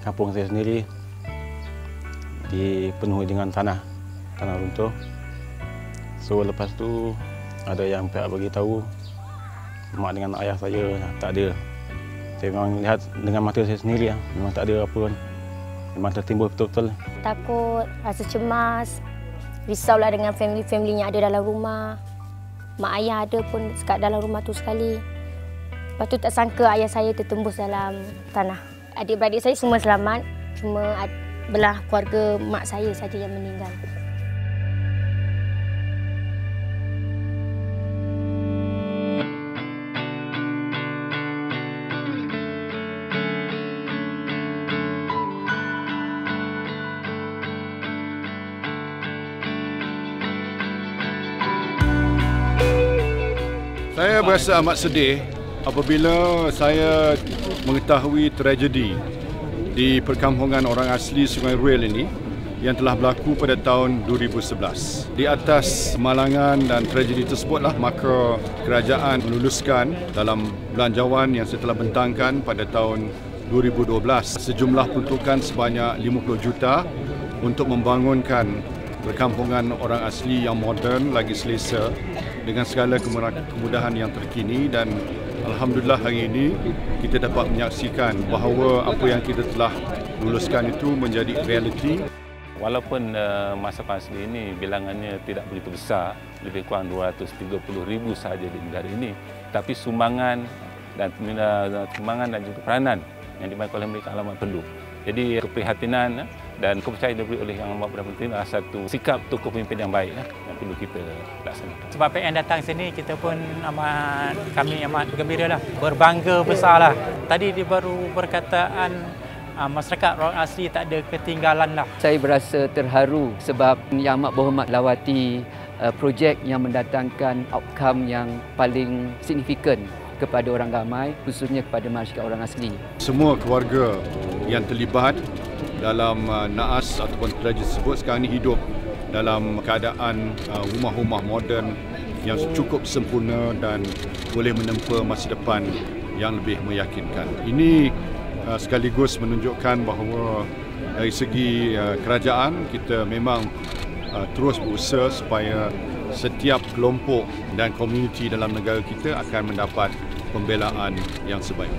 kampung saya sendiri dipenuhi dengan tanah runtuh. So lepas tu ada yang pihak bagi tahu mak dengan ayah saya tak ada. Saya memang lihat dengan mata saya sendiri, memang tak ada apa pun. Memang tertimbul betul-betul. Takut, rasa cemas, risaulah dengan family yang ada dalam rumah. Mak ayah ada pun kat dalam rumah tu sekali. Lepas tu tak sangka ayah saya tertembus dalam tanah. Adik-beradik saya semua selamat, cuma belah keluarga mak saya saja yang meninggal. Saya berasa amat sedih apabila saya mengetahui tragedi di perkampungan orang asli Sungai Ruil ini yang telah berlaku pada tahun 2011. Di atas malangan dan tragedi tersebutlah maka kerajaan meluluskan dalam belanjawan yang saya telah bentangkan pada tahun 2012 sejumlah peruntukan sebanyak 50 juta untuk membangunkan perkampungan orang asli yang moden lagi selesa dengan segala kemudahan yang terkini, dan alhamdulillah hari ini kita dapat menyaksikan bahawa apa yang kita telah luluskan itu menjadi realiti. Walaupun masyarakat asli ini bilangannya tidak begitu besar, lebih kurang 230,000 sahaja di negara ini, tapi sumbangan dan juga peranan yang dimainkan oleh mereka amat perlu. Jadi keprihatinan dan kepercayaan diberi oleh Yang Amat Perdana Menteri adalah satu sikap tokoh pemimpin yang baik yang perlu kita laksanakan. Sebab PN datang sini, kita pun kami amat bergembira lah, berbangga besar lah. Tadi dia baru berkataan masyarakat orang asli tak ada ketinggalan lah. Saya berasa terharu sebab Yang Amat Berhormat lawati projek yang mendatangkan outcome yang paling signifikan kepada orang ramai, khususnya kepada masyarakat orang asli. Semua keluarga yang terlibat dalam naas ataupun tragedi tersebut sekarang ini hidup dalam keadaan rumah-rumah moden yang cukup sempurna dan boleh menempa masa depan yang lebih meyakinkan. Ini sekaligus menunjukkan bahawa dari segi kerajaan kita memang terus berusaha supaya setiap kelompok dan komuniti dalam negara kita akan mendapat pembelaan yang sebaik.